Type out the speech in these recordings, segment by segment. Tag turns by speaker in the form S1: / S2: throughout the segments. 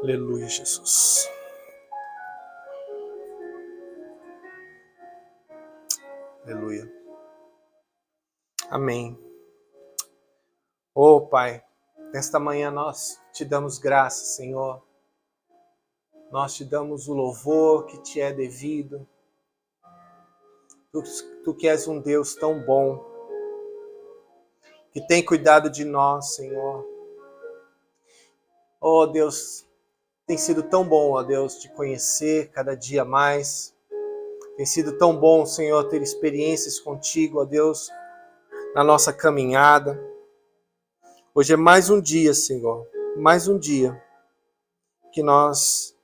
S1: Aleluia, Jesus. Aleluia. Amém. Oh, Pai, nesta manhã nós te damos graças, Senhor. Nós te damos o louvor que te é devido. Tu que és um Deus tão bom, que tem cuidado de nós, Senhor. Oh, Deus, tem sido tão bom, ó Deus, te conhecer cada dia mais. Tem sido tão bom, Senhor, ter experiências contigo, ó Deus, na nossa caminhada. Hoje é mais um dia, Senhor, mais um dia que nós,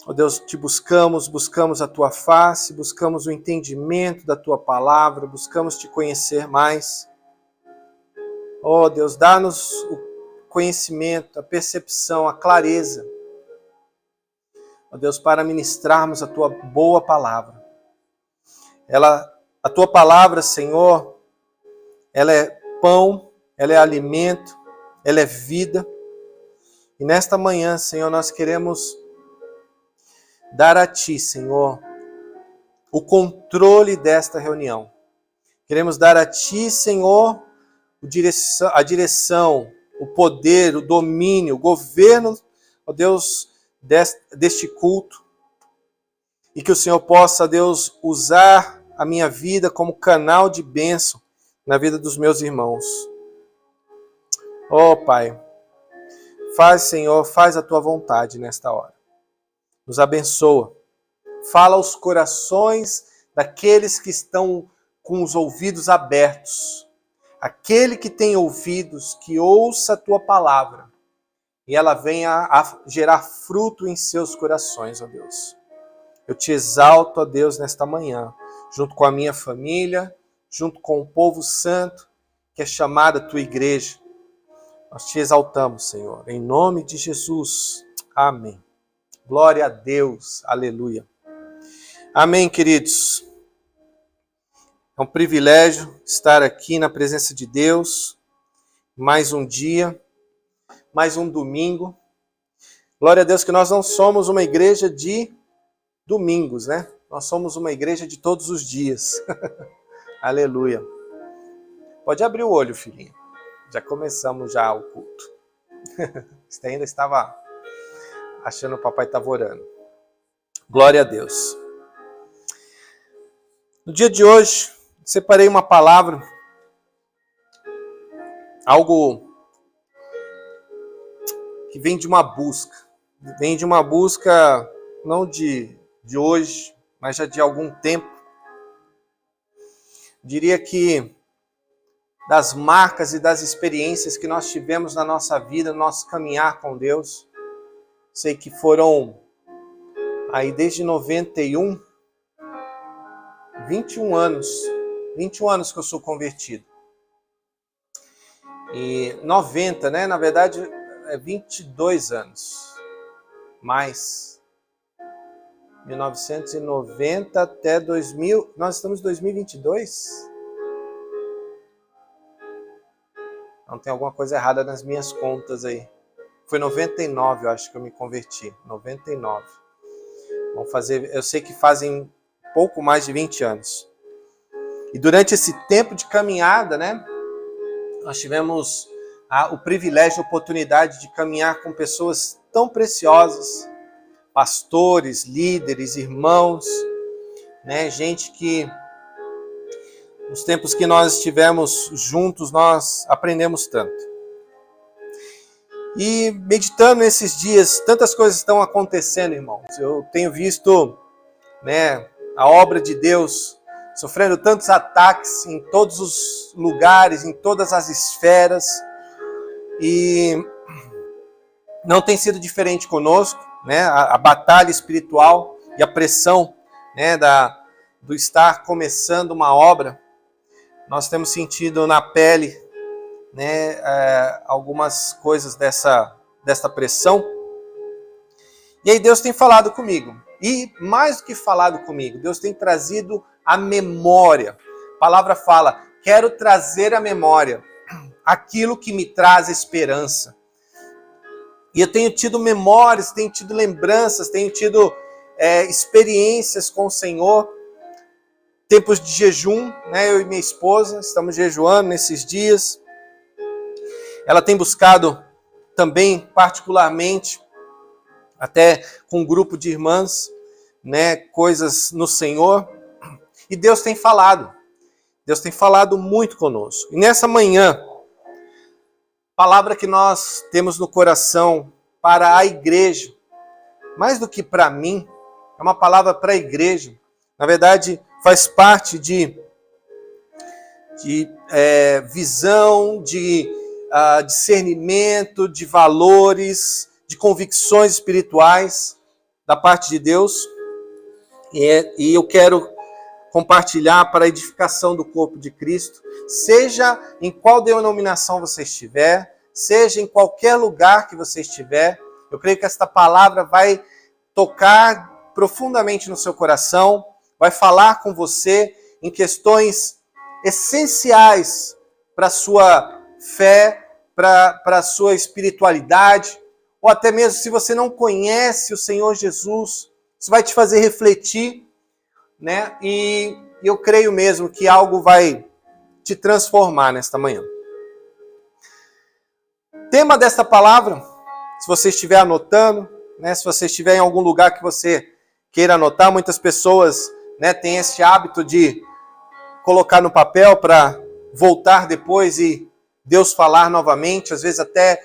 S1: ó Deus, te buscamos a tua face, buscamos o entendimento da tua palavra, buscamos te conhecer mais. Ó Deus, dá-nos o conhecimento, a percepção, a clareza, ó Deus, para ministrarmos a tua boa palavra. A tua palavra, Senhor, ela é pão, ela é alimento, ela é vida. E nesta manhã, Senhor, nós queremos dar a Ti, Senhor, o controle desta reunião. Queremos dar a Ti, Senhor, a direção, o poder, o domínio, o governo, ó Deus, deste culto. E que o Senhor possa, Deus, usar a minha vida como canal de bênção na vida dos meus irmãos. Oh, Pai, faz, Senhor, faz a Tua vontade nesta hora. Nos abençoa. Fala aos corações daqueles que estão com os ouvidos abertos. Aquele que tem ouvidos, que ouça a Tua palavra e ela venha a gerar fruto em seus corações, ó Deus. Eu te exalto, ó Deus, nesta manhã, junto com a minha família, junto com o povo santo, que é chamado a Tua igreja. Nós te exaltamos, Senhor, em nome de Jesus. Amém. Glória a Deus. Aleluia. Amém, queridos. É um privilégio estar aqui na presença de Deus. Mais um dia, mais um domingo. Glória a Deus que nós não somos uma igreja de domingos, né? Nós somos uma igreja de todos os dias. Aleluia. Pode abrir o olho, filhinho. Já começamos já o culto. Você ainda estava achando que o papai estava orando. Glória a Deus. No dia de hoje, separei uma palavra, algo que vem de uma busca. Vem de uma busca não de hoje, mas já de algum tempo. Diria que das marcas e das experiências que nós tivemos na nossa vida, no nosso caminhar com Deus. Sei que foram aí desde 91, 21 anos que eu sou convertido. E 90, né? Na verdade, é 22 anos. Mais 1990 até 2000. Nós estamos em 2022? Não, tem alguma coisa errada nas minhas contas aí. Foi 99, eu acho que eu me converti. 99. Vamos fazer, eu sei que fazem pouco mais de 20 anos. E durante esse tempo de caminhada, né? Nós tivemos o privilégio, a oportunidade de caminhar com pessoas tão preciosas. Pastores, líderes, irmãos, né? Gente que nos tempos que nós estivemos juntos, nós aprendemos tanto. E meditando nesses dias, tantas coisas estão acontecendo, irmãos. Eu tenho visto, né, a obra de Deus sofrendo tantos ataques em todos os lugares, em todas as esferas. E não tem sido diferente conosco, né? A batalha espiritual e a pressão, né, do estar começando uma obra. Nós temos sentido na pele, né, algumas coisas dessa pressão. E aí Deus tem falado comigo. E mais do que falado comigo, Deus tem trazido a memória. A palavra fala, quero trazer à memória aquilo que me traz esperança. E eu tenho tido memórias, tenho tido lembranças, tenho tido experiências com o Senhor. Tempos de jejum, né? Eu e minha esposa estamos jejuando nesses dias. Ela tem buscado também, particularmente, até com um grupo de irmãs, né, coisas no Senhor. E Deus tem falado muito conosco. E nessa manhã, a palavra que nós temos no coração para a igreja, mais do que para mim, é uma palavra para a igreja. Na verdade, faz parte de visão, de discernimento, de valores, de convicções espirituais da parte de Deus. E eu quero compartilhar para a edificação do corpo de Cristo, seja em qual denominação você estiver, seja em qualquer lugar que você estiver. Eu creio que esta palavra vai tocar profundamente no seu coração, vai falar com você em questões essenciais para a sua fé, para a sua espiritualidade, ou até mesmo se você não conhece o Senhor Jesus, isso vai te fazer refletir, né? E eu creio mesmo que algo vai te transformar nesta manhã. Tema desta palavra, se você estiver anotando, né? Se você estiver em algum lugar que você queira anotar, muitas pessoas, né, têm esse hábito de colocar no papel para voltar depois e Deus falar novamente, às vezes até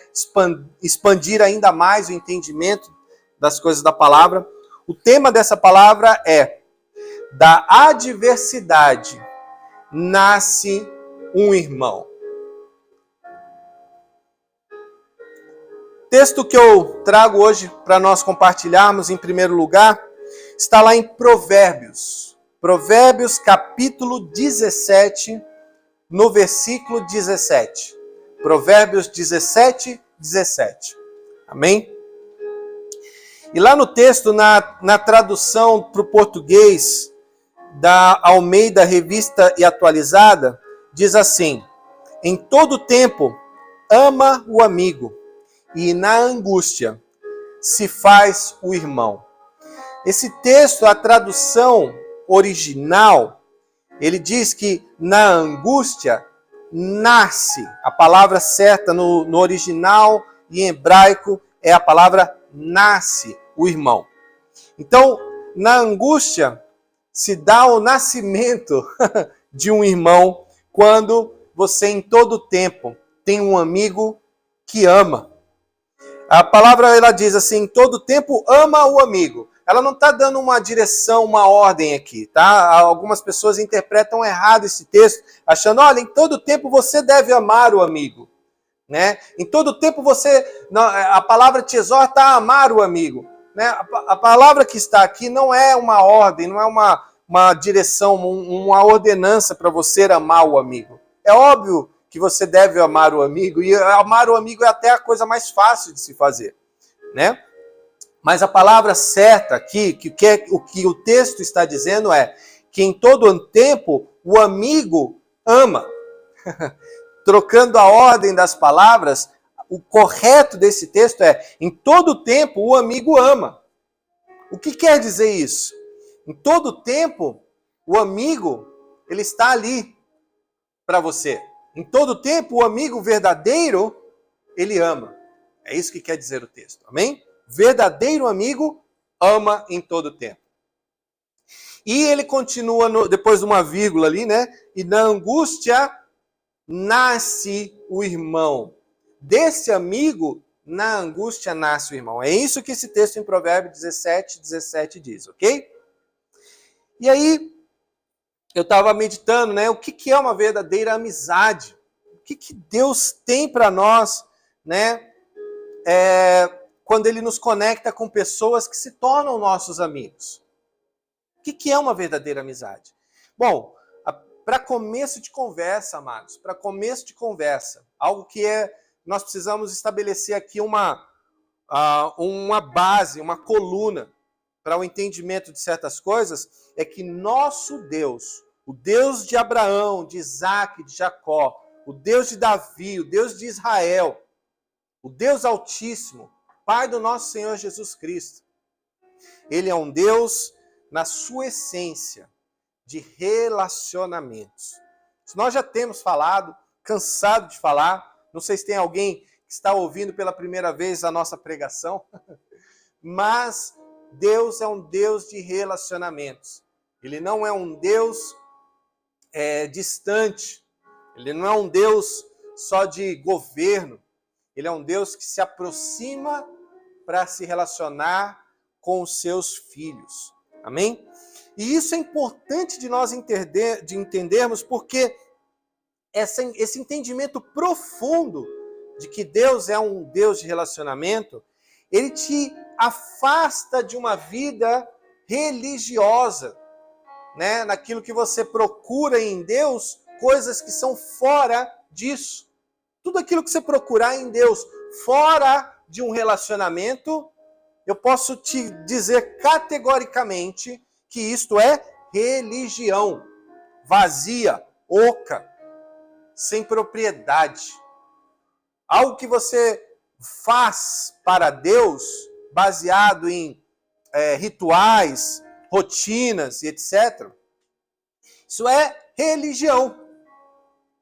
S1: expandir ainda mais o entendimento das coisas da palavra. O tema dessa palavra é: da adversidade nasce um irmão. O texto que eu trago hoje para nós compartilharmos, em primeiro lugar, está lá em Provérbios. Provérbios, capítulo 17, no versículo 17. Provérbios 17, 17. Amém? E lá no texto, na tradução para o português da Almeida Revista e Atualizada, diz assim: em todo tempo, ama o amigo, e na angústia se faz o irmão. Esse texto, a tradução original, ele diz que na angústia nasce. A palavra certa no original e em hebraico é a palavra nasce, o irmão. Então, na angústia se dá o nascimento de um irmão quando você em todo tempo tem um amigo que ama. A palavra ela diz assim: em todo tempo ama o amigo. Ela não está dando uma direção, uma ordem aqui, tá? Algumas pessoas interpretam errado esse texto, achando, olha, em todo tempo você deve amar o amigo, né? Em todo tempo a palavra te exorta a amar o amigo, né? A palavra que está aqui não é uma ordem, não é uma direção, uma ordenança para você amar o amigo. É óbvio que você deve amar o amigo, e amar o amigo é até a coisa mais fácil de se fazer, né? Mas a palavra certa aqui, o que o texto está dizendo é que em todo tempo o amigo ama. Trocando a ordem das palavras, o correto desse texto é: em todo tempo o amigo ama. O que quer dizer isso? Em todo tempo o amigo, ele está ali para você. Em todo tempo o amigo verdadeiro, ele ama. É isso que quer dizer o texto. Amém? Verdadeiro amigo ama em todo tempo. E ele continua, depois de uma vírgula ali, né? E na angústia nasce o irmão. Desse amigo, na angústia nasce o irmão. É isso que esse texto em Provérbios 17, 17 diz, ok? E aí, eu estava meditando, né? O que é uma verdadeira amizade? O que Deus tem para nós, né? Quando Ele nos conecta com pessoas que se tornam nossos amigos. O que é uma verdadeira amizade? Bom, para começo de conversa, amados, para começo de conversa, algo que nós precisamos estabelecer aqui uma base, uma coluna para o entendimento de certas coisas, é que nosso Deus, o Deus de Abraão, de Isaac, de Jacó, o Deus de Davi, o Deus de Israel, o Deus Altíssimo, Pai do nosso Senhor Jesus Cristo. Ele é um Deus na sua essência de relacionamentos. Isso nós já temos falado, cansado de falar. Não sei se tem alguém que está ouvindo pela primeira vez a nossa pregação, mas Deus é um Deus de relacionamentos. Ele não é um Deus distante. Ele não é um Deus só de governo. Ele é um Deus que se aproxima para se relacionar com os seus filhos. Amém? E isso é importante de nós entendermos, porque esse entendimento profundo de que Deus é um Deus de relacionamento, ele te afasta de uma vida religiosa, né? Naquilo que você procura em Deus, coisas que são fora disso. Tudo aquilo que você procurar em Deus fora de um relacionamento, eu posso te dizer categoricamente que isto é religião, vazia, oca, sem propriedade. Algo que você faz para Deus, baseado em rituais, rotinas e etc. Isso é religião.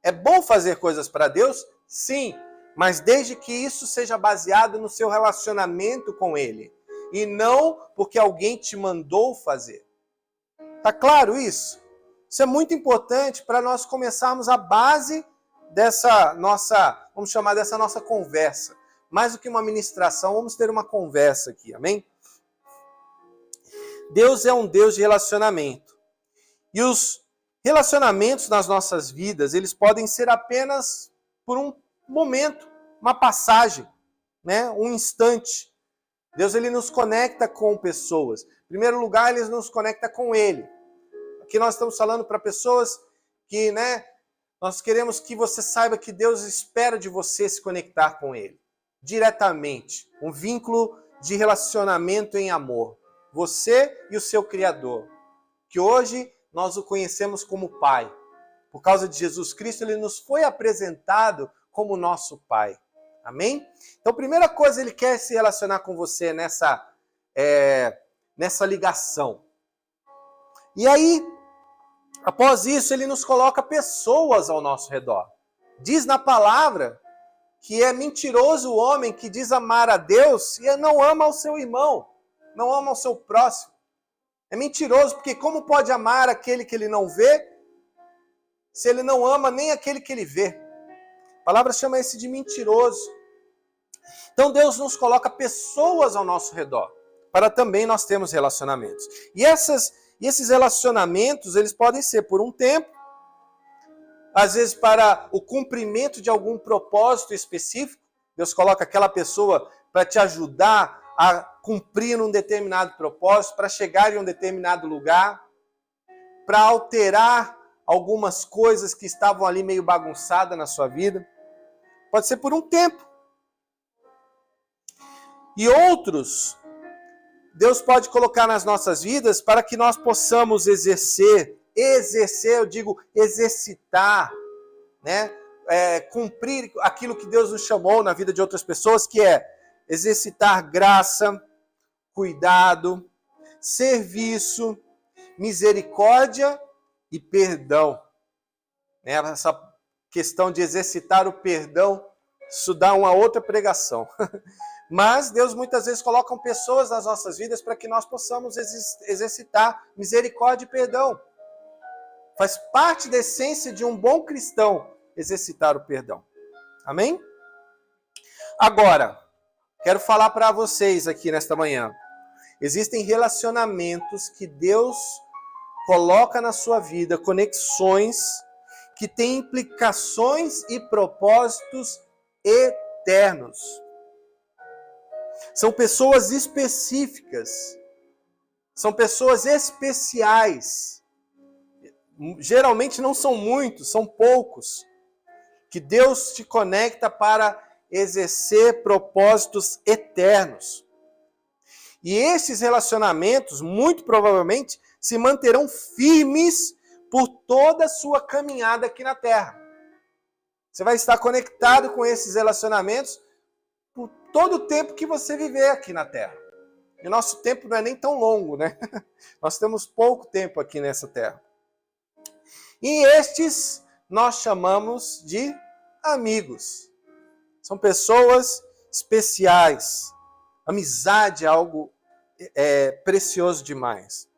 S1: É bom fazer coisas para Deus? Sim, mas desde que isso seja baseado no seu relacionamento com Ele, e não porque alguém te mandou fazer. Tá claro isso? Isso é muito importante para nós começarmos a base dessa nossa, vamos chamar dessa nossa conversa. Mais do que uma ministração, vamos ter uma conversa aqui, amém? Deus é um Deus de relacionamento. E os relacionamentos nas nossas vidas, eles podem ser apenas por um momento, uma passagem, né? Um instante. Deus, ele nos conecta com pessoas. Em primeiro lugar, ele nos conecta com Ele. Aqui nós estamos falando para pessoas que, né, nós queremos que você saiba que Deus espera de você se conectar com Ele. Diretamente. Um vínculo de relacionamento em amor. Você e o seu Criador. Que hoje nós o conhecemos como Pai. Por causa de Jesus Cristo, Ele nos foi apresentado como nosso Pai. Amém? Então, primeira coisa, Ele quer se relacionar com você nessa ligação. E aí, após isso, Ele nos coloca pessoas ao nosso redor. Diz na palavra que é mentiroso o homem que diz amar a Deus e não ama o seu irmão, não ama o seu próximo. É mentiroso, porque como pode amar aquele que ele não vê, se ele não ama nem aquele que ele vê? A palavra chama esse de mentiroso. Então Deus nos coloca pessoas ao nosso redor, para também nós termos relacionamentos. E esses relacionamentos, eles podem ser por um tempo, às vezes para o cumprimento de algum propósito específico. Deus coloca aquela pessoa para te ajudar a cumprir um determinado propósito, para chegar em um determinado lugar, para alterar algumas coisas que estavam ali meio bagunçadas na sua vida. Pode ser por um tempo. E outros, Deus pode colocar nas nossas vidas para que nós possamos exercer, eu digo exercitar, né? Cumprir aquilo que Deus nos chamou na vida de outras pessoas, que é exercitar graça, cuidado, serviço, misericórdia e perdão. Essa questão de exercitar o perdão, isso dá uma outra pregação. Mas Deus muitas vezes coloca pessoas nas nossas vidas para que nós possamos exercitar misericórdia e perdão. Faz parte da essência de um bom cristão exercitar o perdão. Amém? Agora, quero falar para vocês aqui nesta manhã. Existem relacionamentos que Deus coloca na sua vida, conexões que têm implicações e propósitos eternos. São pessoas específicas. São pessoas especiais. Geralmente não são muitos, são poucos. Que Deus te conecta para exercer propósitos eternos. E esses relacionamentos, muito provavelmente, se manterão firmes por toda a sua caminhada aqui na Terra. Você vai estar conectado com esses relacionamentos por todo o tempo que você viver aqui na Terra. E o nosso tempo não é nem tão longo, né? Nós temos pouco tempo aqui nessa Terra. E estes nós chamamos de amigos. São pessoas especiais. Amizade é algo precioso demais.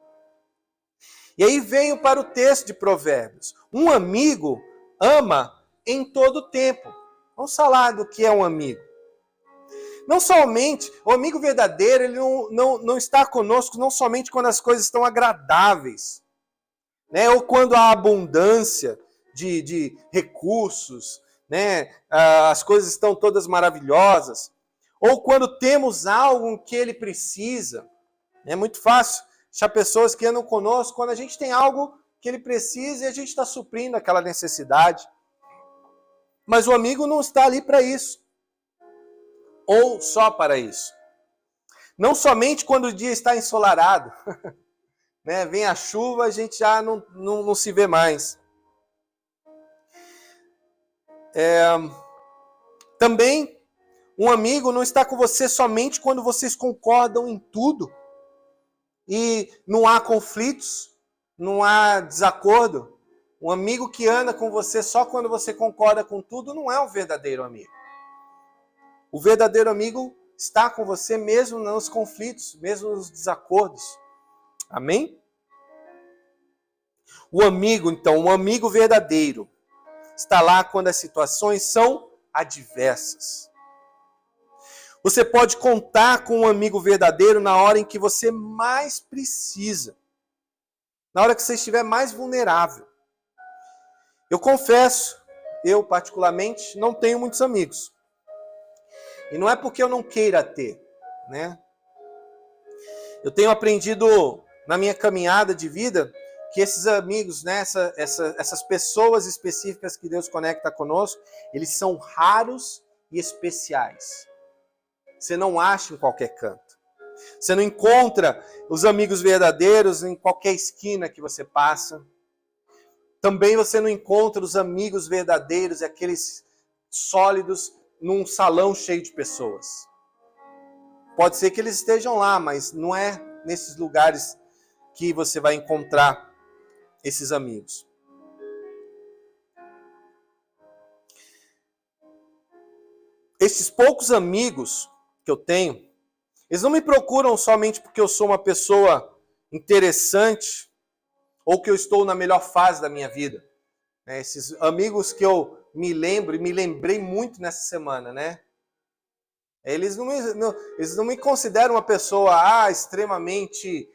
S1: E aí veio para o texto de Provérbios. Um amigo ama em todo tempo. Vamos falar do que é um amigo. Não somente, o amigo verdadeiro, ele não está conosco não somente quando as coisas estão agradáveis, né? Ou quando há abundância de recursos, né? As coisas estão todas maravilhosas. Ou quando temos algo que ele precisa. É muito fácil achar pessoas que andam conosco quando a gente tem algo que ele precisa e a gente está suprindo aquela necessidade. Mas o amigo não está ali para isso. Ou só para isso. Não somente quando o dia está ensolarado. Né? Vem a chuva, a gente já não se vê mais. Também, um amigo não está com você somente quando vocês concordam em tudo. E não há conflitos, não há desacordo. Um amigo que anda com você só quando você concorda com tudo não é um verdadeiro amigo. O verdadeiro amigo está com você mesmo nos conflitos, mesmo nos desacordos. Amém? O amigo, então, um amigo verdadeiro, está lá quando as situações são adversas. Você pode contar com um amigo verdadeiro na hora em que você mais precisa. Na hora que você estiver mais vulnerável. Eu confesso, eu particularmente não tenho muitos amigos. E não é porque eu não queira ter, né? Eu tenho aprendido na minha caminhada de vida que esses amigos, né, essas pessoas específicas que Deus conecta conosco, eles são raros e especiais. Você não acha em qualquer canto. Você não encontra os amigos verdadeiros em qualquer esquina que você passa. Também você não encontra os amigos verdadeiros, aqueles sólidos, num salão cheio de pessoas. Pode ser que eles estejam lá, mas não é nesses lugares que você vai encontrar esses amigos. Esses poucos amigos que eu tenho, eles não me procuram somente porque eu sou uma pessoa interessante ou que eu estou na melhor fase da minha vida. Esses amigos que eu me lembro e me lembrei muito nessa semana, né? Eles não me consideram uma pessoa extremamente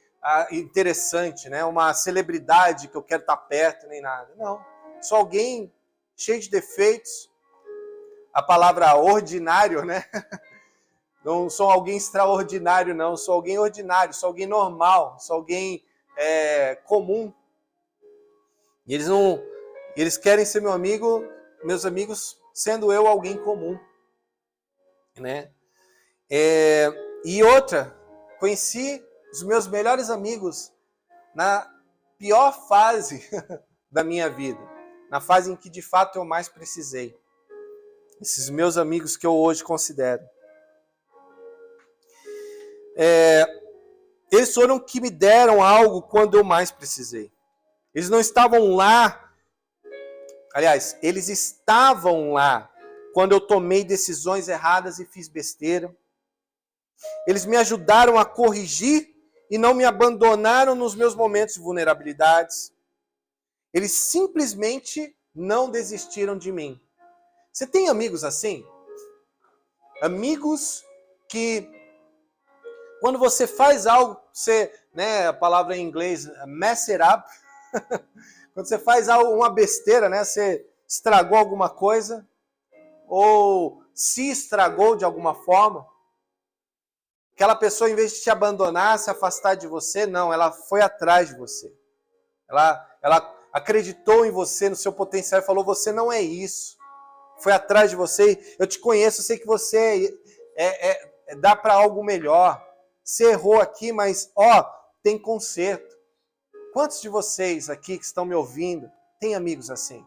S1: interessante, né? Uma celebridade que eu quero estar perto, nem nada. Não. Sou alguém cheio de defeitos. A palavra ordinário, né? Não sou alguém extraordinário, não. Sou alguém ordinário, sou alguém normal, sou alguém comum. E eles querem ser meus amigos, sendo eu alguém comum, né? E outra, conheci os meus melhores amigos na pior fase da minha vida, na fase em que de fato eu mais precisei. Esses meus amigos que eu hoje considero. Eles foram que me deram algo quando eu mais precisei. Eles não estavam lá. Aliás, eles estavam lá quando eu tomei decisões erradas e fiz besteira. Eles me ajudaram a corrigir e não me abandonaram nos meus momentos de vulnerabilidades. Eles simplesmente não desistiram de mim. Você tem amigos assim? Amigos que, quando você faz algo, você, né, a palavra em inglês, mess it up. Quando você faz uma besteira, né, você estragou alguma coisa, ou se estragou de alguma forma, aquela pessoa, em vez de te abandonar, se afastar de você, não, ela foi atrás de você. Ela acreditou em você, no seu potencial, e falou, você não é isso. Foi atrás de você, eu te conheço, eu sei que você dá para algo melhor. Você errou aqui, mas, tem conserto. Quantos de vocês aqui que estão me ouvindo têm amigos assim?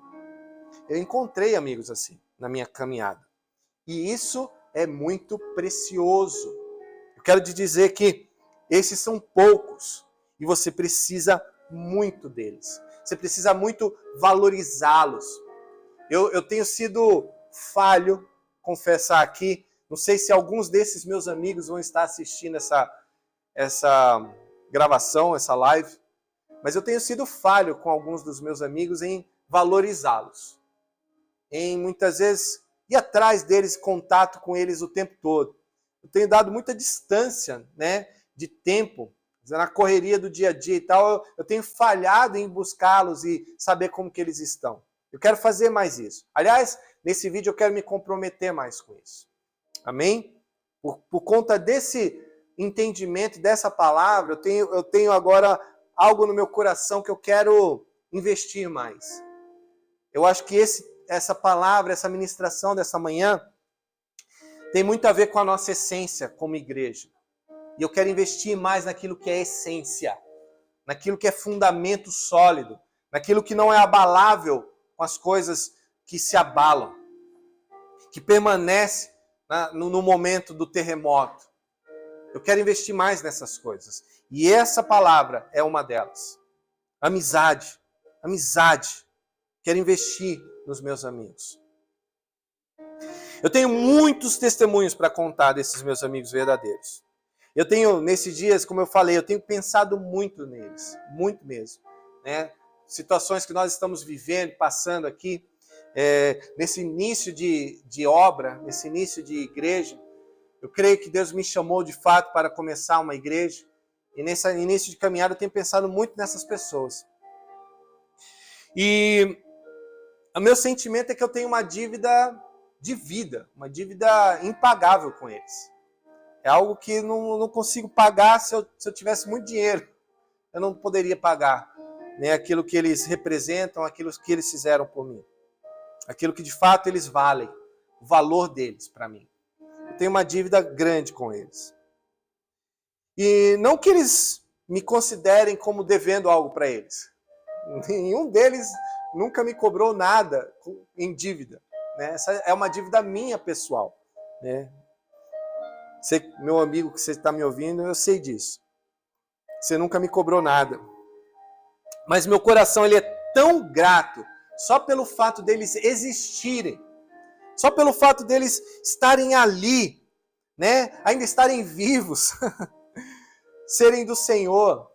S1: Eu encontrei amigos assim na minha caminhada. E isso é muito precioso. Eu quero te dizer que esses são poucos e você precisa muito deles. Você precisa muito valorizá-los. Eu tenho sido falho, confessar aqui. Não sei se alguns desses meus amigos vão estar assistindo essa gravação, essa live, mas eu tenho sido falho com alguns dos meus amigos em valorizá-los. Em muitas vezes ir atrás deles, contato com eles o tempo todo. Eu tenho dado muita distância, né, de tempo, na correria do dia a dia e tal, eu tenho falhado em buscá-los e saber como que eles estão. Eu quero fazer mais isso. Aliás, nesse vídeo eu quero me comprometer mais com isso. Amém? Por conta desse entendimento, dessa palavra, eu tenho agora algo no meu coração que eu quero investir mais. Eu acho que essa palavra, essa ministração dessa manhã, tem muito a ver com a nossa essência como igreja. E eu quero investir mais naquilo que é essência, naquilo que é fundamento sólido, naquilo que não é abalável com as coisas que se abalam, que permanece no momento do terremoto. Eu quero investir mais nessas coisas. E essa palavra é uma delas. Amizade. Amizade. Quero investir nos meus amigos. Eu tenho muitos testemunhos para contar desses meus amigos verdadeiros. Eu tenho, nesses dias, como eu falei, eu tenho pensado muito neles. Muito mesmo. Né? Situações que nós estamos vivendo, passando aqui, nesse início de obra, nesse início de igreja. Eu creio que Deus me chamou de fato para começar uma igreja. E nesse início de caminhada eu tenho pensado muito nessas pessoas. E o meu sentimento é que eu tenho uma dívida de vida, uma dívida impagável com eles. É algo que não consigo pagar se eu tivesse muito dinheiro. Eu não poderia pagar, né, aquilo que eles representam, aquilo que eles fizeram por mim. Aquilo que de fato eles valem, o valor deles para mim. Eu tenho uma dívida grande com eles. E não que eles me considerem como devendo algo para eles. Nenhum deles nunca me cobrou nada em dívida. Né? Essa é uma dívida minha pessoal. Né? Você, meu amigo que você está me ouvindo, eu sei disso. Você nunca me cobrou nada. Mas meu coração ele é tão grato só pelo fato deles existirem. Só pelo fato deles estarem ali, né? Ainda estarem vivos, serem do Senhor.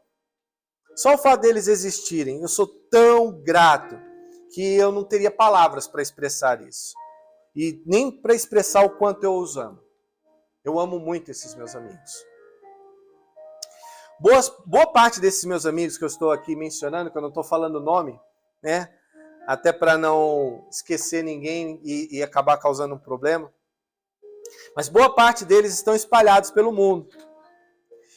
S1: Só o fato deles existirem, eu sou tão grato que eu não teria palavras para expressar isso. E nem para expressar o quanto eu os amo. Eu amo muito esses meus amigos. Boa parte desses meus amigos que eu estou aqui mencionando, que eu não estou falando o nome, né? Até para não esquecer ninguém e acabar causando um problema. Mas boa parte deles estão espalhados pelo mundo.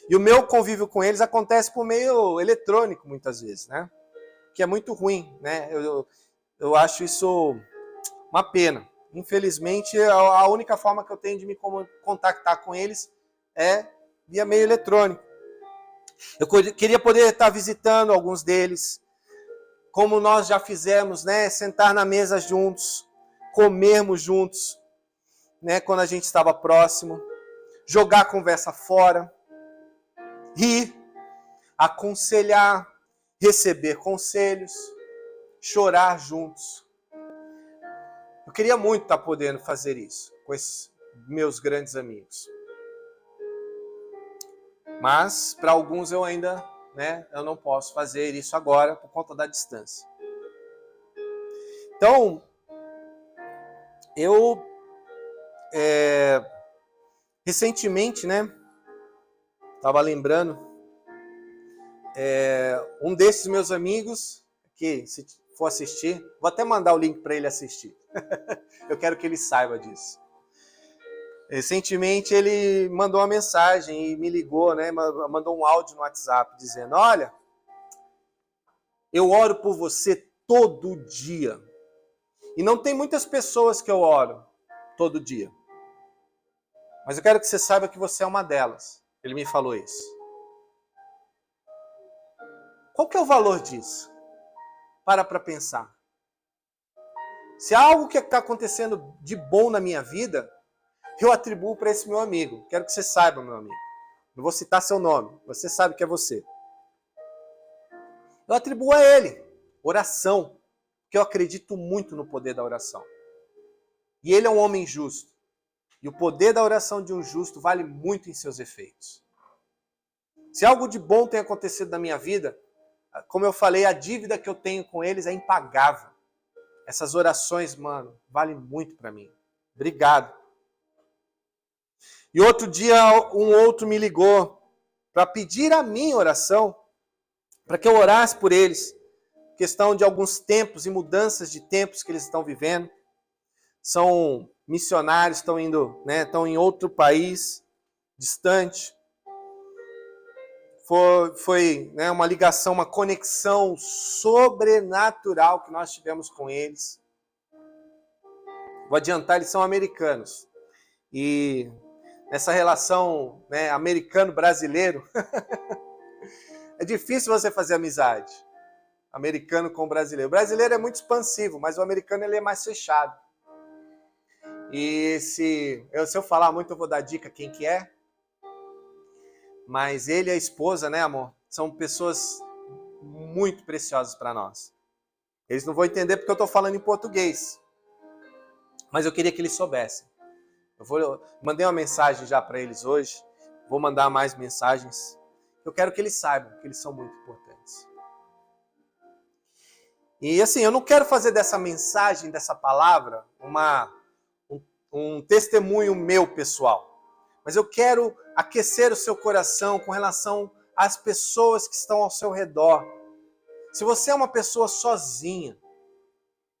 S1: E o meu convívio com eles acontece por meio eletrônico, muitas vezes, né? Que é muito ruim, né? Eu acho isso uma pena. Infelizmente, a única forma que eu tenho de me contactar com eles é via meio eletrônico. Eu queria poder estar visitando alguns deles, como nós já fizemos, né? Sentar na mesa juntos, comermos juntos, né? Quando a gente estava próximo, jogar a conversa fora, rir, aconselhar, receber conselhos, chorar juntos. Eu queria muito estar podendo fazer isso com esses meus grandes amigos. Mas, para alguns eu ainda, né, eu não posso fazer isso agora por conta da distância. Então, eu recentemente, né, estava lembrando, um desses meus amigos, que se for assistir, vou até mandar o link para ele assistir. Eu quero que ele saiba disso. Recentemente ele mandou uma mensagem e me ligou, né? Mandou um áudio no WhatsApp dizendo: olha, eu oro por você todo dia. E não tem muitas pessoas que eu oro todo dia. Mas eu quero que você saiba que você é uma delas. Ele me falou isso. Qual que é o valor disso? Para pensar. Se há algo que está acontecendo de bom na minha vida, eu atribuo para esse meu amigo. Quero que você saiba, meu amigo. Não vou citar seu nome, você sabe que é você. Eu atribuo a ele oração, porque eu acredito muito no poder da oração. E ele é um homem justo. E o poder da oração de um justo vale muito em seus efeitos. Se algo de bom tem acontecido na minha vida, como eu falei, a dívida que eu tenho com eles é impagável. Essas orações, mano, valem muito para mim. Obrigado. E outro dia um outro me ligou para pedir a minha oração, para que eu orasse por eles. Questão de alguns tempos e mudanças de tempos que eles estão vivendo. São missionários, estão indo, né, estão em outro país distante. Foi né, uma ligação, uma conexão sobrenatural que nós tivemos com eles. Vou adiantar, eles são americanos. E nessa relação, né, americano-brasileiro, é difícil você fazer amizade. Americano com brasileiro. O brasileiro é muito expansivo, mas o americano ele é mais fechado. E se eu falar muito, eu vou dar dica quem que é. Mas ele e a esposa, né, amor, são pessoas muito preciosas para nós. Eles não vão entender porque eu estou falando em português. Mas eu queria que eles soubessem. Mandei uma mensagem já para eles hoje. Vou mandar mais mensagens. Eu quero que eles saibam que eles são muito importantes. E assim, eu não quero fazer dessa mensagem, dessa palavra, um testemunho meu pessoal. Mas eu quero aquecer o seu coração com relação às pessoas que estão ao seu redor. Se você é uma pessoa sozinha,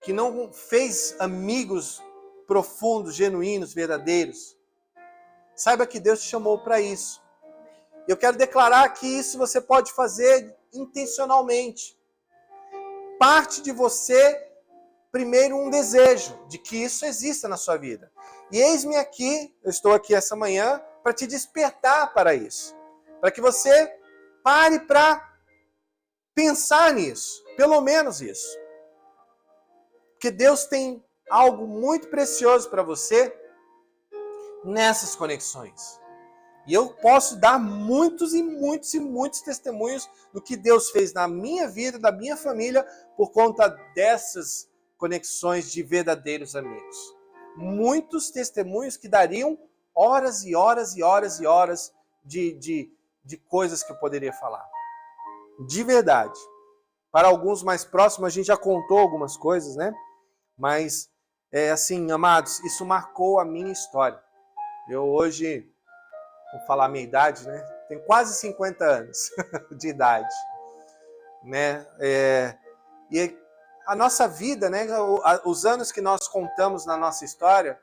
S1: que não fez amigos profundos, genuínos, verdadeiros, saiba que Deus te chamou para isso. Eu quero declarar que isso você pode fazer intencionalmente. Parte de você, primeiro, um desejo de que isso exista na sua vida. E eis-me aqui, eu estou aqui essa manhã, para te despertar para isso. Para que você pare para pensar nisso. Pelo menos isso. Porque Deus tem algo muito precioso para você nessas conexões. E eu posso dar muitos e muitos e muitos testemunhos do que Deus fez na minha vida, da minha família, por conta dessas conexões de verdadeiros amigos. Muitos testemunhos que dariam horas e horas e horas e horas de coisas que eu poderia falar. De verdade. Para alguns mais próximos, a gente já contou algumas coisas, né? Mas, assim, amados, isso marcou a minha história. Eu hoje, vou falar a minha idade, né? Tenho quase 50 anos de idade, né? E a nossa vida, né? Os anos que nós contamos na nossa história,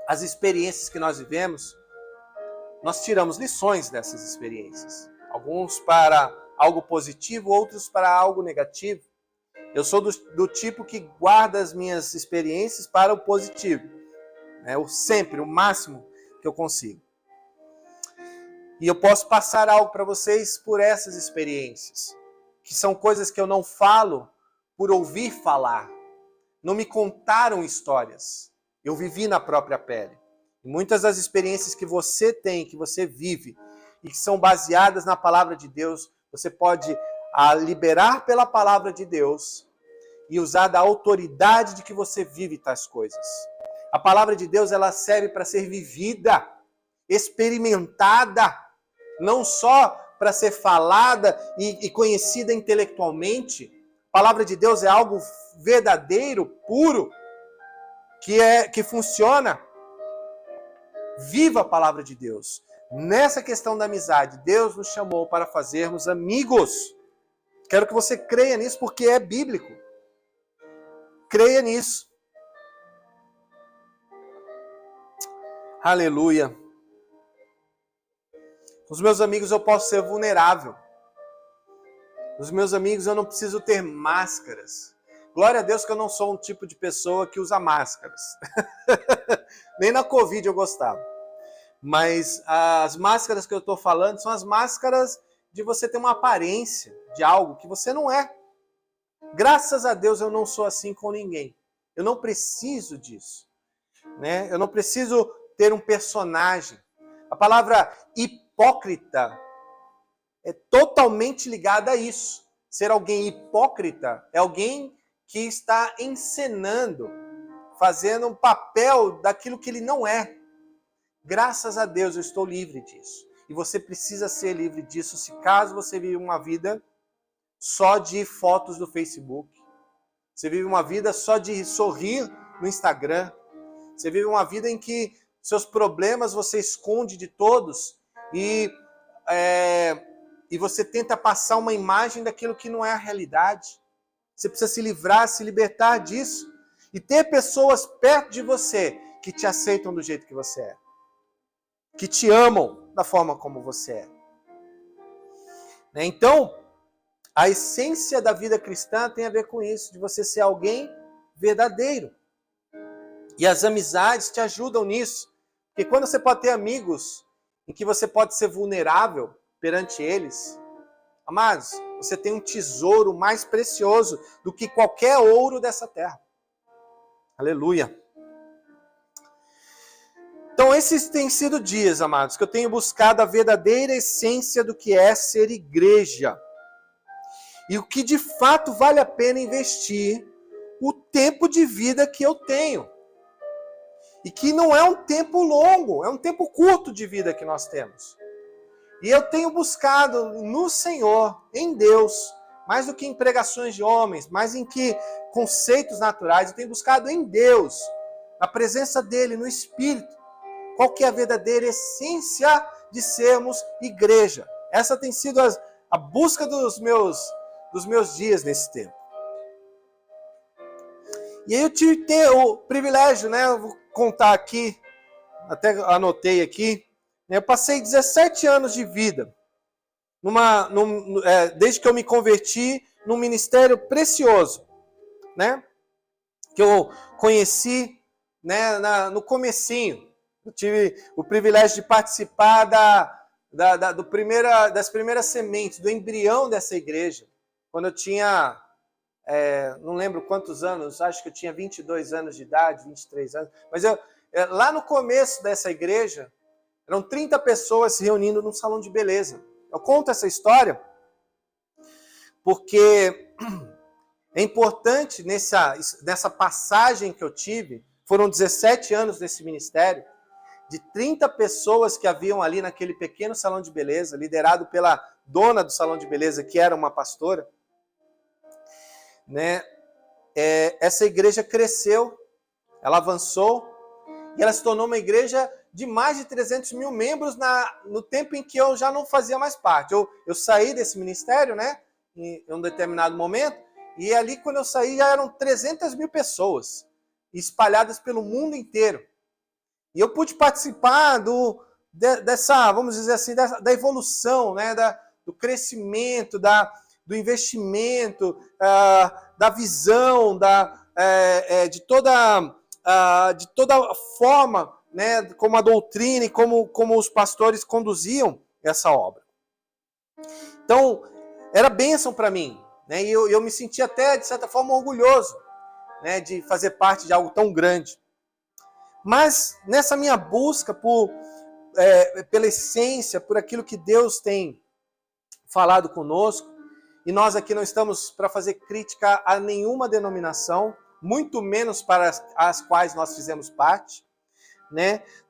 S1: as experiências que nós vivemos, nós tiramos lições dessas experiências. Alguns para algo positivo, outros para algo negativo. Eu sou do tipo que guarda as minhas experiências para o positivo. Né? Sempre, o máximo que eu consigo. E eu posso passar algo para vocês por essas experiências. Que são coisas que eu não falo por ouvir falar. Não me contaram histórias. Eu vivi na própria pele. E muitas das experiências que você tem, que você vive, e que são baseadas na palavra de Deus, você pode liberar pela palavra de Deus e usar da autoridade de que você vive tais coisas. A palavra de Deus, ela serve para ser vivida, experimentada, não só para ser falada e conhecida intelectualmente. A palavra de Deus é algo verdadeiro, puro, que funciona. Viva a palavra de Deus. Nessa questão da amizade, Deus nos chamou para fazermos amigos. Quero que você creia nisso, porque é bíblico. Creia nisso. Aleluia. Com os meus amigos eu posso ser vulnerável. Com os meus amigos eu não preciso ter máscaras. Glória a Deus que eu não sou um tipo de pessoa que usa máscaras. Nem na Covid eu gostava. Mas as máscaras que eu estou falando são as máscaras de você ter uma aparência de algo que você não é. Graças a Deus eu não sou assim com ninguém. Eu não preciso disso. Né? Eu não preciso ter um personagem. A palavra hipócrita é totalmente ligada a isso. Ser alguém hipócrita é alguém que está encenando, fazendo um papel daquilo que ele não é. Graças a Deus eu estou livre disso. E você precisa ser livre disso se caso você vive uma vida só de fotos do Facebook. Você vive uma vida só de sorrir no Instagram. Você vive uma vida em que seus problemas você esconde de todos e você tenta passar uma imagem daquilo que não é a realidade. Você precisa se livrar, se libertar disso e ter pessoas perto de você que te aceitam do jeito que você é, que te amam da forma como você é. Então, a essência da vida cristã tem a ver com isso, de você ser alguém verdadeiro. E as amizades te ajudam nisso. Porque quando você pode ter amigos em que você pode ser vulnerável perante eles, amados, você tem um tesouro mais precioso do que qualquer ouro dessa terra. Aleluia. Então esses têm sido dias, amados, que eu tenho buscado a verdadeira essência do que é ser igreja. E o que de fato vale a pena investir o tempo de vida que eu tenho. E que não é um tempo longo, é um tempo curto de vida que nós temos. E eu tenho buscado no Senhor, em Deus, mais do que em pregações de homens, mais em que conceitos naturais, eu tenho buscado em Deus, na presença dEle, no Espírito, qual que é a verdadeira essência de sermos igreja. Essa tem sido a busca dos meus dias nesse tempo. E aí eu tive o privilégio, eu vou contar aqui, até anotei aqui, eu passei 17 anos de vida, desde que eu me converti num ministério precioso, que eu conheci no comecinho. Eu tive o privilégio de participar das primeiras sementes, do embrião dessa igreja, quando eu tinha, não lembro quantos anos, acho que eu tinha 22 anos de idade, 23 anos, mas lá no começo dessa igreja, eram 30 pessoas se reunindo num salão de beleza. Eu conto essa história porque é importante nessa passagem que eu tive, foram 17 anos nesse ministério, de 30 pessoas que haviam ali naquele pequeno salão de beleza, liderado pela dona do salão de beleza, que era uma pastora, essa igreja cresceu, ela avançou, e ela se tornou uma igreja de mais de 300 mil membros no tempo em que eu já não fazia mais parte. Eu saí desse ministério, em um determinado momento, e ali quando eu saí já eram 300 mil pessoas, espalhadas pelo mundo inteiro. E eu pude participar dessa, vamos dizer assim, da evolução, do crescimento, do investimento, da visão, de toda a forma, como a doutrina e como os pastores conduziam essa obra. Então, era bênção para mim, e eu me sentia até, de certa forma, orgulhoso, de fazer parte de algo tão grande. Mas nessa minha busca pela essência, por aquilo que Deus tem falado conosco, e nós aqui não estamos para fazer crítica a nenhuma denominação, muito menos para as quais nós fizemos parte,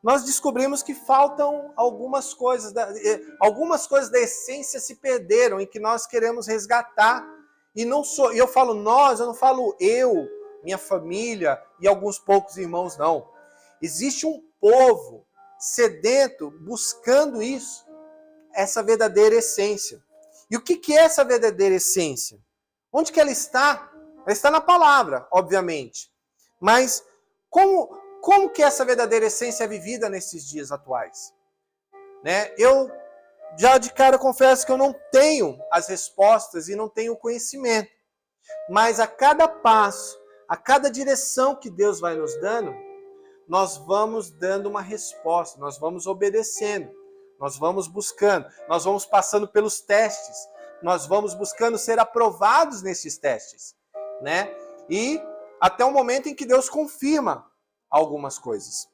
S1: nós descobrimos que faltam algumas coisas da essência se perderam e que nós queremos resgatar. E eu falo nós, eu não falo eu, minha família e alguns poucos irmãos, não. Existe um povo sedento buscando isso, essa verdadeira essência. E o que é essa verdadeira essência? Onde que ela está? Ela está na palavra, obviamente. Mas como que essa verdadeira essência é vivida nesses dias atuais? Eu já de cara confesso que eu não tenho as respostas e não tenho o conhecimento. Mas a cada passo, a cada direção que Deus vai nos dando, nós vamos dando uma resposta, nós vamos obedecendo, nós vamos buscando, nós vamos passando pelos testes, nós vamos buscando ser aprovados nesses testes, E até o momento em que Deus confirma algumas coisas,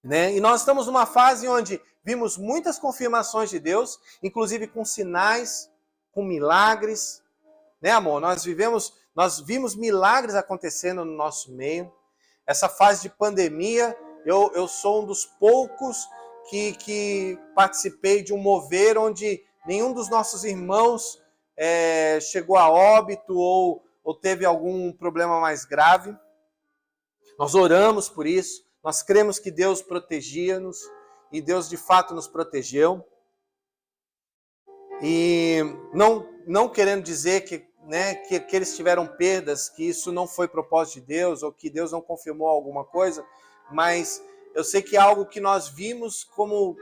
S1: né? E nós estamos numa fase onde vimos muitas confirmações de Deus, inclusive com sinais, com milagres, né, amor? Nós vimos milagres acontecendo no nosso meio. Essa fase de pandemia, eu sou um dos poucos que participei de um mover onde nenhum dos nossos irmãos chegou a óbito ou teve algum problema mais grave. Nós oramos por isso, nós cremos que Deus protegia-nos e Deus de fato nos protegeu. E não querendo dizer que eles tiveram perdas, que isso não foi propósito de Deus ou que Deus não confirmou alguma coisa, mas eu sei que é algo que nós vimos como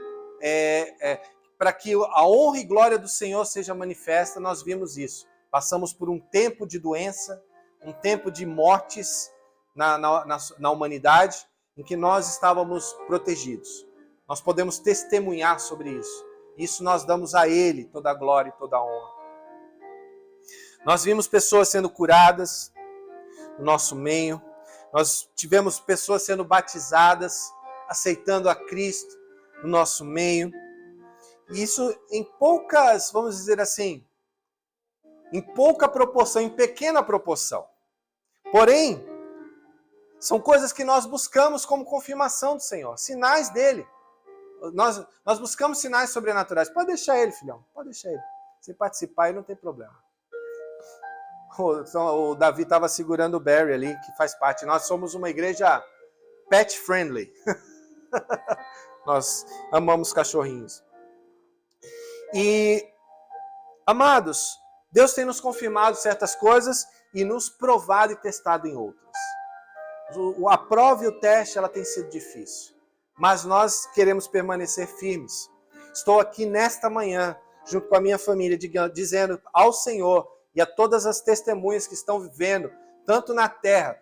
S1: para que a honra e glória do Senhor seja manifesta, nós vimos isso. Passamos por um tempo de doença, um tempo de mortes na humanidade, em que nós estávamos protegidos. Nós podemos testemunhar sobre isso. Isso nós damos a Ele toda a glória e toda a honra. Nós vimos pessoas sendo curadas no nosso meio. Nós tivemos pessoas sendo batizadas, aceitando a Cristo no nosso meio. E isso em poucas, vamos dizer assim, em pouca proporção, em pequena proporção. Porém, são coisas que nós buscamos como confirmação do Senhor, sinais dele. Nós buscamos sinais sobrenaturais. Pode deixar ele, filhão, pode deixar ele. Se participar aí não tem problema. O Davi estava segurando o Barry ali, que faz parte. Nós somos uma igreja pet friendly. Nós amamos cachorrinhos. E, amados, Deus tem nos confirmado certas coisas e nos provado e testado em outras. A prova e o teste, ela tem sido difícil. Mas nós queremos permanecer firmes. Estou aqui nesta manhã, junto com a minha família, dizendo ao Senhor e a todas as testemunhas que estão vivendo, tanto na terra,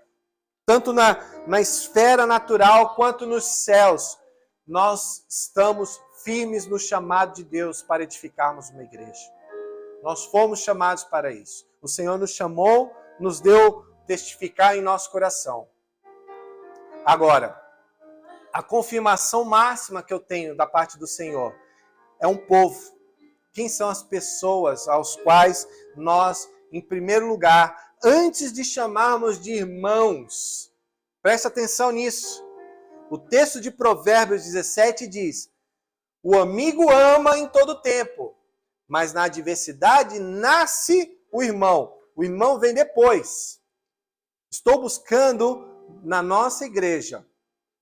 S1: tanto na esfera natural, quanto nos céus, nós estamos firmes no chamado de Deus para edificarmos uma igreja. Nós fomos chamados para isso. O Senhor nos chamou, nos deu testificar em nosso coração. Agora, a confirmação máxima que eu tenho da parte do Senhor é um povo. Quem são as pessoas aos quais nós, em primeiro lugar, antes de chamarmos de irmãos, presta atenção nisso. O texto de Provérbios 17 diz: o amigo ama em todo tempo, mas na adversidade nasce o irmão. O irmão vem depois. Estou buscando na nossa igreja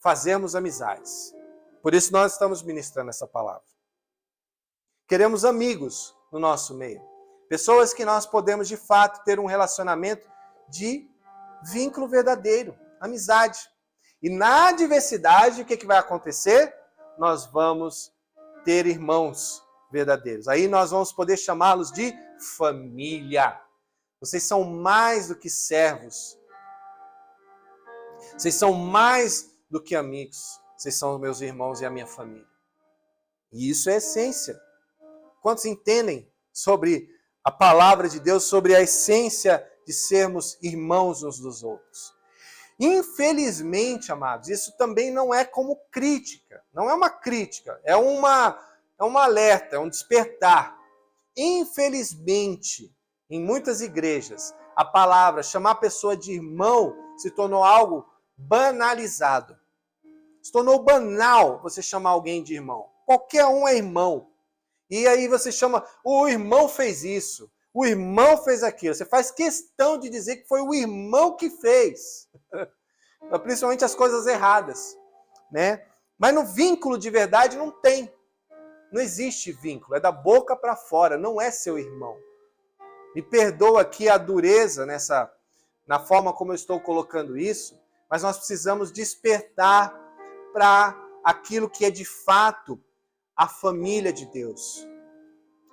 S1: fazermos amizades. Por isso nós estamos ministrando essa palavra. Queremos amigos no nosso meio. Pessoas que nós podemos, de fato, ter um relacionamento de vínculo verdadeiro, amizade. E na adversidade, o que vai acontecer? Nós vamos ter irmãos verdadeiros. Aí nós vamos poder chamá-los de família. Vocês são mais do que servos. Vocês são mais do que amigos. Vocês são meus irmãos e a minha família. E isso é essência. Quantos entendem sobre a palavra de Deus, sobre a essência de sermos irmãos uns dos outros? Infelizmente, amados, isso também não é como crítica. Não é uma crítica, é um alerta, é um despertar. Infelizmente, em muitas igrejas, a palavra chamar a pessoa de irmão se tornou algo banalizado. Se tornou banal você chamar alguém de irmão. Qualquer um é irmão. E aí você chama, o irmão fez isso, o irmão fez aquilo. Você faz questão de dizer que foi o irmão que fez. Principalmente as coisas erradas, né? Mas no vínculo de verdade não tem. Não existe vínculo, é da boca para fora, não é seu irmão. Me perdoa aqui a dureza na forma como eu estou colocando isso, mas nós precisamos despertar para aquilo que é de fato a família de Deus.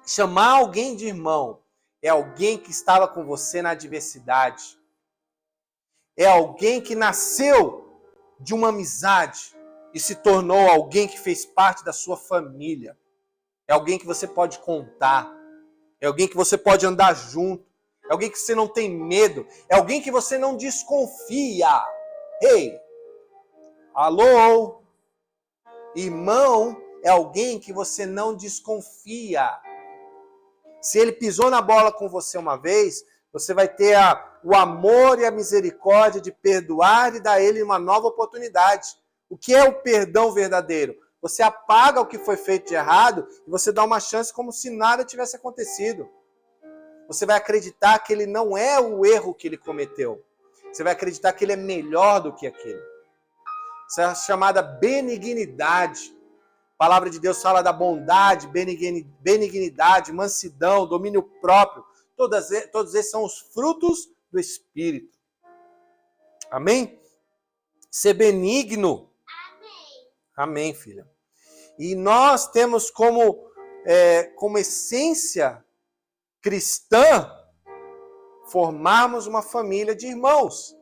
S1: Chamar alguém de irmão é alguém que estava com você na adversidade. É alguém que nasceu de uma amizade e se tornou alguém que fez parte da sua família. É alguém que você pode contar. É alguém que você pode andar junto. É alguém que você não tem medo. É alguém que você não desconfia. Ei! Alô? Irmão é alguém que você não desconfia. Se ele pisou na bola com você uma vez, você vai ter o amor e a misericórdia de perdoar e dar a ele uma nova oportunidade. O que é o perdão verdadeiro? Você apaga o que foi feito de errado e você dá uma chance como se nada tivesse acontecido. Você vai acreditar que ele não é o erro que ele cometeu. Você vai acreditar que ele é melhor do que aquele. Isso é chamada benignidade. A palavra de Deus fala da bondade, benignidade, mansidão, domínio próprio. Todos esses são os frutos do Espírito. Amém? Ser benigno.
S2: Amém.
S1: Amém, filha. E nós temos como essência cristã formarmos uma família de irmãos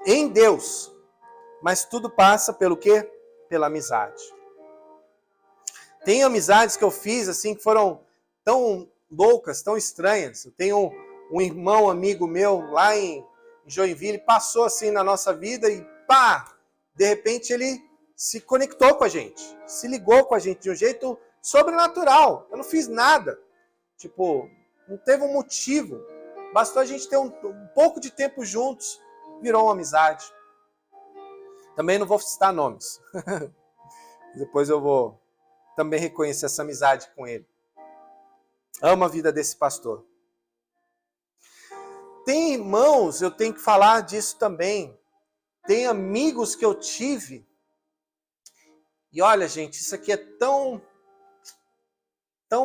S1: em Deus. Mas tudo passa pelo quê? Pela amizade. Tem amizades que eu fiz assim que foram tão loucas, tão estranhas. Eu tenho um irmão amigo meu lá em Joinville, passou assim na nossa vida e pá, de repente ele se conectou com a gente, se ligou com a gente de um jeito sobrenatural. Eu não fiz nada. Tipo, não teve um motivo. Bastou a gente ter um pouco de tempo juntos, virou uma amizade. Também não vou citar nomes. Depois eu vou também reconhecer essa amizade com ele. Amo a vida desse pastor. Tem irmãos, eu tenho que falar disso também. Tem amigos que eu tive. E olha, gente, isso aqui é tão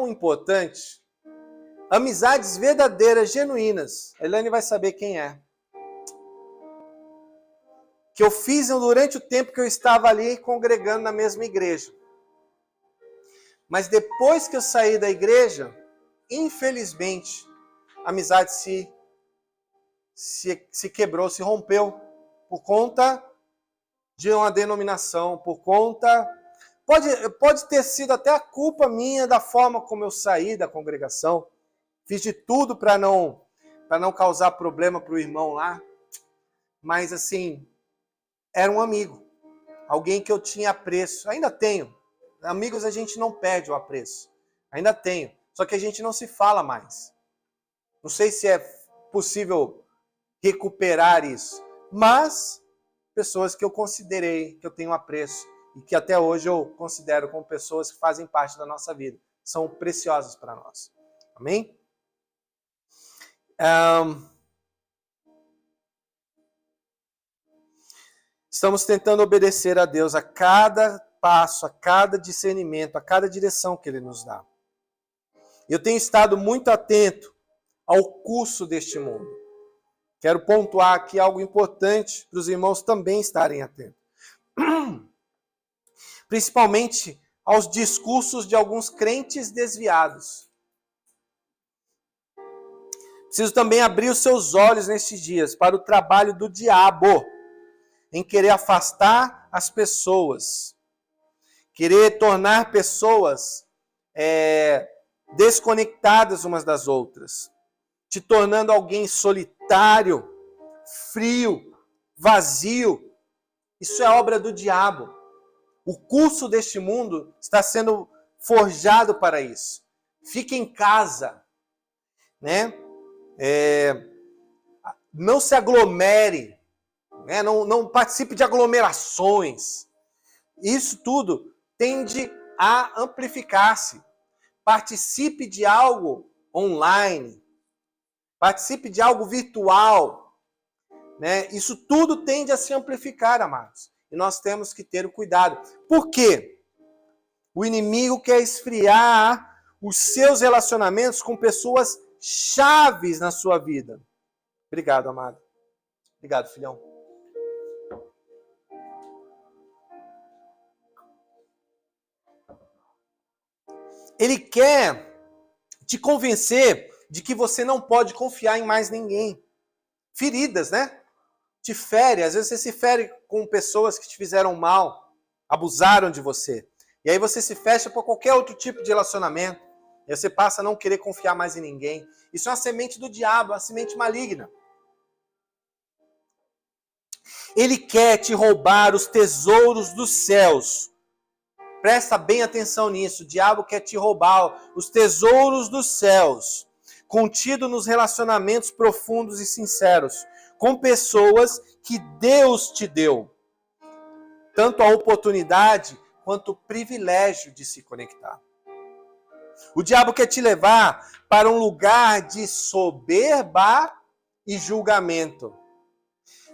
S1: importante. Amizades verdadeiras, genuínas. A Elaine vai saber quem é. Que eu fiz durante o tempo que eu estava ali congregando na mesma igreja. Mas depois que eu saí da igreja, infelizmente, a amizade se quebrou, se rompeu por conta de uma denominação, por conta... Pode ter sido até a culpa minha da forma como eu saí da congregação. Fiz de tudo para não causar problema para o irmão lá. Mas assim, era um amigo. Alguém que eu tinha apreço. Ainda tenho. Amigos a gente não perde o apreço. Ainda tenho. Só que a gente não se fala mais. Não sei se é possível recuperar isso. Mas pessoas que eu considerei, que eu tenho apreço. E que até hoje eu considero como pessoas que fazem parte da nossa vida. São preciosas para nós. Amém? Estamos tentando obedecer a Deus a cada passo, a cada discernimento, a cada direção que Ele nos dá. Eu tenho estado muito atento ao curso deste mundo. Quero pontuar aqui algo importante para os irmãos também estarem atentos. Principalmente aos discursos de alguns crentes desviados. Preciso também abrir os seus olhos nestes dias para o trabalho do diabo em querer afastar as pessoas, querer tornar pessoas desconectadas umas das outras, te tornando alguém solitário, frio, vazio. Isso é obra do diabo. O curso deste mundo está sendo forjado para isso. Fique em casa, né? Não se aglomere, né? Não participe de aglomerações. Isso tudo tende a amplificar-se. Participe de algo online, participe de algo virtual, né? Isso tudo tende a se amplificar, amados. E nós temos que ter o cuidado. Por quê? O inimigo quer esfriar os seus relacionamentos com pessoas chaves na sua vida. Obrigado, amado. Obrigado, filhão. Ele quer te convencer de que você não pode confiar em mais ninguém. Feridas, né? Te fere, às vezes você se fere com pessoas que te fizeram mal, abusaram de você. E aí você se fecha para qualquer outro tipo de relacionamento. E você passa a não querer confiar mais em ninguém. Isso é uma semente do diabo, uma semente maligna. Ele quer te roubar os tesouros dos céus. Presta bem atenção nisso. O diabo quer te roubar os tesouros dos céus, contido nos relacionamentos profundos e sinceros, com pessoas que Deus te deu. Tanto a oportunidade quanto o privilégio de se conectar. O diabo quer te levar para um lugar de soberba e julgamento.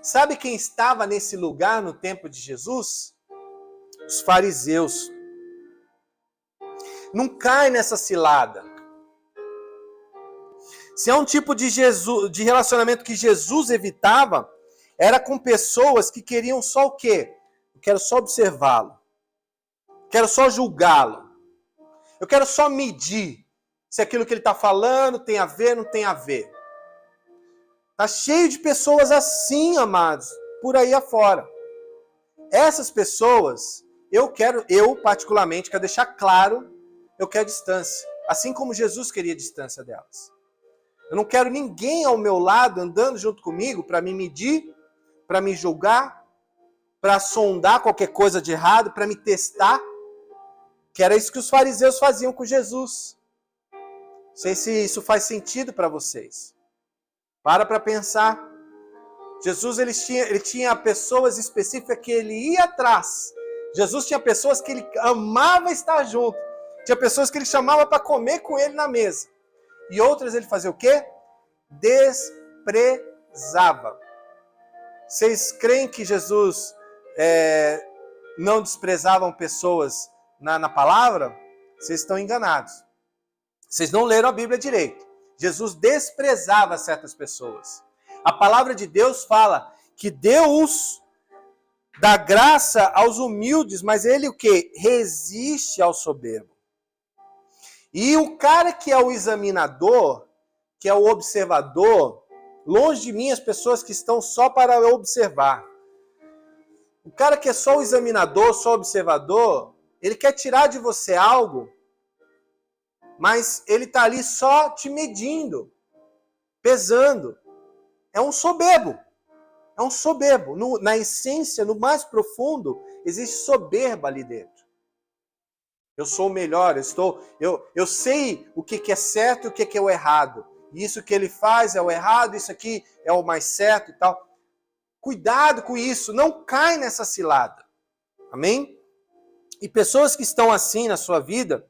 S1: Sabe quem estava nesse lugar no tempo de Jesus? Os fariseus. Não cai nessa cilada. Se é um tipo de relacionamento que Jesus evitava, era com pessoas que queriam só o quê? Eu quero só observá-lo. Quero só julgá-lo. Eu quero só medir se aquilo que ele está falando tem a ver, não tem a ver. Está cheio de pessoas assim, amados, por aí afora. Essas pessoas, eu particularmente, quero deixar claro, eu quero distância. Assim como Jesus queria distância delas. Eu não quero ninguém ao meu lado, andando junto comigo, para me medir, para me julgar, para sondar qualquer coisa de errado, para me testar. Que era isso que os fariseus faziam com Jesus. Não sei se isso faz sentido para vocês. Para pensar. Jesus ele tinha pessoas específicas que ele ia atrás. Jesus tinha pessoas que ele amava estar junto. Tinha pessoas que ele chamava para comer com ele na mesa. E outras ele fazia o quê? Desprezava. Vocês creem que Jesus não desprezavam pessoas na palavra? Vocês estão enganados. Vocês não leram a Bíblia direito. Jesus desprezava certas pessoas. A palavra de Deus fala que Deus dá graça aos humildes, mas ele o quê? Resiste ao soberbo. E o cara que é o examinador, que é o observador, longe de mim as pessoas que estão só para observar. O cara que é só o examinador, só o observador, ele quer tirar de você algo, mas ele está ali só te medindo, pesando. É um soberbo. É um soberbo. Na essência, no mais profundo, existe soberba ali dentro. Eu sou o melhor, eu sei o que é certo e o que é o errado. E isso que ele faz é o errado, isso aqui é o mais certo e tal. Cuidado com isso, não cai nessa cilada. Amém? E pessoas que estão assim na sua vida,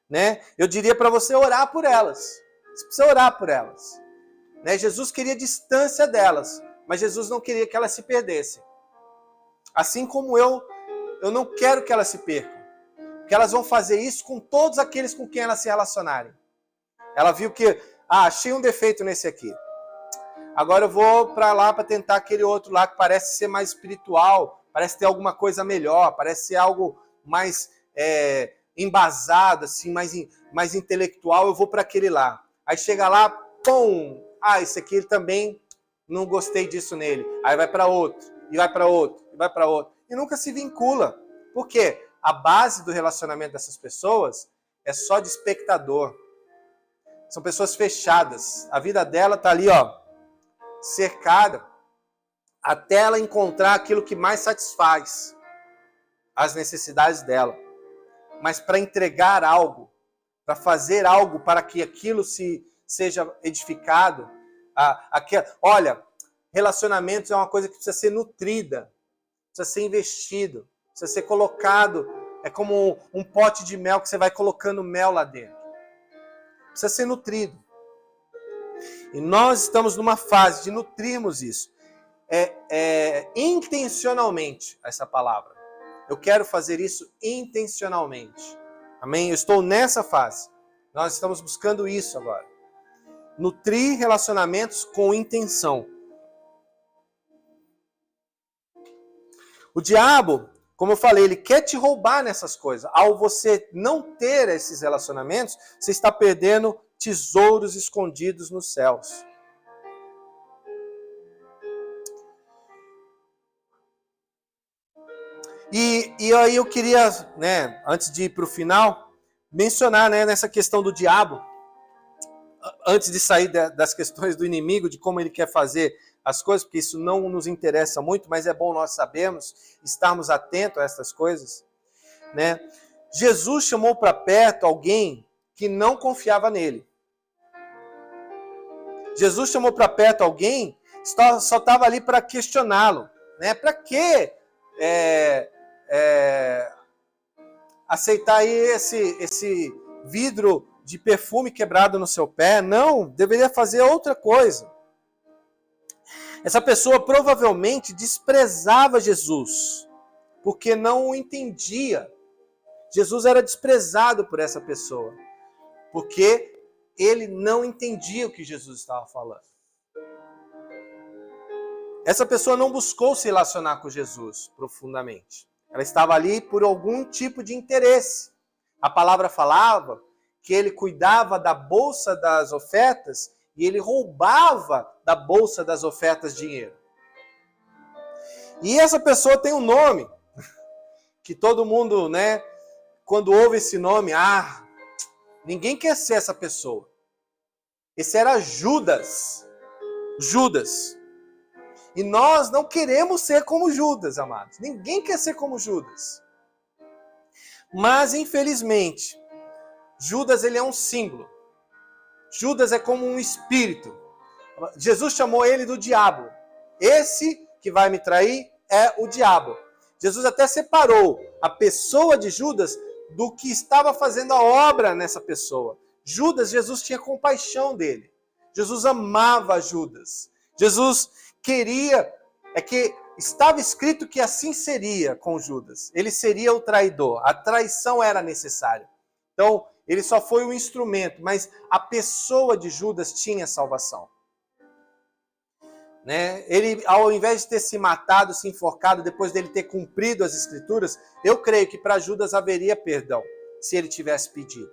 S1: né? Eu diria para você orar por elas. Você precisa orar por elas. Né? Jesus queria distância delas, mas Jesus não queria que elas se perdessem. Assim como eu não quero que elas se percam. Porque elas vão fazer isso com todos aqueles com quem elas se relacionarem. Ela viu que, achei um defeito nesse aqui. Agora eu vou para lá para tentar aquele outro lá que parece ser mais espiritual, parece ter alguma coisa melhor, parece ser algo mais embasado, assim, mais intelectual, eu vou para aquele lá. Aí chega lá, pum! Esse aqui também não gostei disso nele. Aí vai para outro, e vai para outro, e vai para outro. E nunca se vincula. Por quê? A base do relacionamento dessas pessoas é só de espectador. São pessoas fechadas. A vida dela tá ali, cercada, até ela encontrar aquilo que mais satisfaz as necessidades dela. Mas para entregar algo, para fazer algo para que aquilo seja edificado, olha, relacionamentos é uma coisa que precisa ser nutrida, precisa ser investido, precisa ser colocado, é como um pote de mel que você vai colocando mel lá dentro. Precisa ser nutrido. E nós estamos numa fase de nutrirmos isso. Intencionalmente, essa palavra. Eu quero fazer isso intencionalmente. Amém? Eu estou nessa fase. Nós estamos buscando isso agora. Nutrir relacionamentos com intenção. O diabo, como eu falei, ele quer te roubar nessas coisas. Ao você não ter esses relacionamentos, você está perdendo tesouros escondidos nos céus. E aí eu queria, antes de ir para o final, mencionar, nessa questão do diabo. antes de sair das questões do inimigo, de como ele quer fazer as coisas, porque isso não nos interessa muito, mas é bom nós sabermos, estarmos atentos a essas coisas, né? Jesus chamou para perto alguém que não confiava nele. Jesus chamou para perto alguém que só estava ali para questioná-lo, né? Para que aceitar aí esse vidro de perfume quebrado no seu pé? Não, deveria fazer outra coisa. Essa pessoa provavelmente desprezava Jesus, porque não o entendia. Jesus era desprezado por essa pessoa, porque ele não entendia o que Jesus estava falando. Essa pessoa não buscou se relacionar com Jesus profundamente. Ela estava ali por algum tipo de interesse. A palavra falava que ele cuidava da bolsa das ofertas e ele roubava da bolsa das ofertas dinheiro. E essa pessoa tem um nome, que todo mundo, né, quando ouve esse nome, ninguém quer ser essa pessoa. Esse era Judas. Judas. E nós não queremos ser como Judas, amados. Ninguém quer ser como Judas. Mas, infelizmente, Judas ele é um símbolo. Judas é como um espírito. Jesus chamou ele do diabo. Esse que vai me trair é o diabo. Jesus até separou a pessoa de Judas do que estava fazendo a obra nessa pessoa. Judas, Jesus tinha compaixão dele. Jesus amava Judas. Jesus queria, que estava escrito que assim seria com Judas. Ele seria o traidor. A traição era necessária. Então, ele só foi um instrumento, mas a pessoa de Judas tinha salvação. Né? Ele, ao invés de ter se matado, se enforcado, depois dele ter cumprido as escrituras, eu creio que para Judas haveria perdão, se ele tivesse pedido.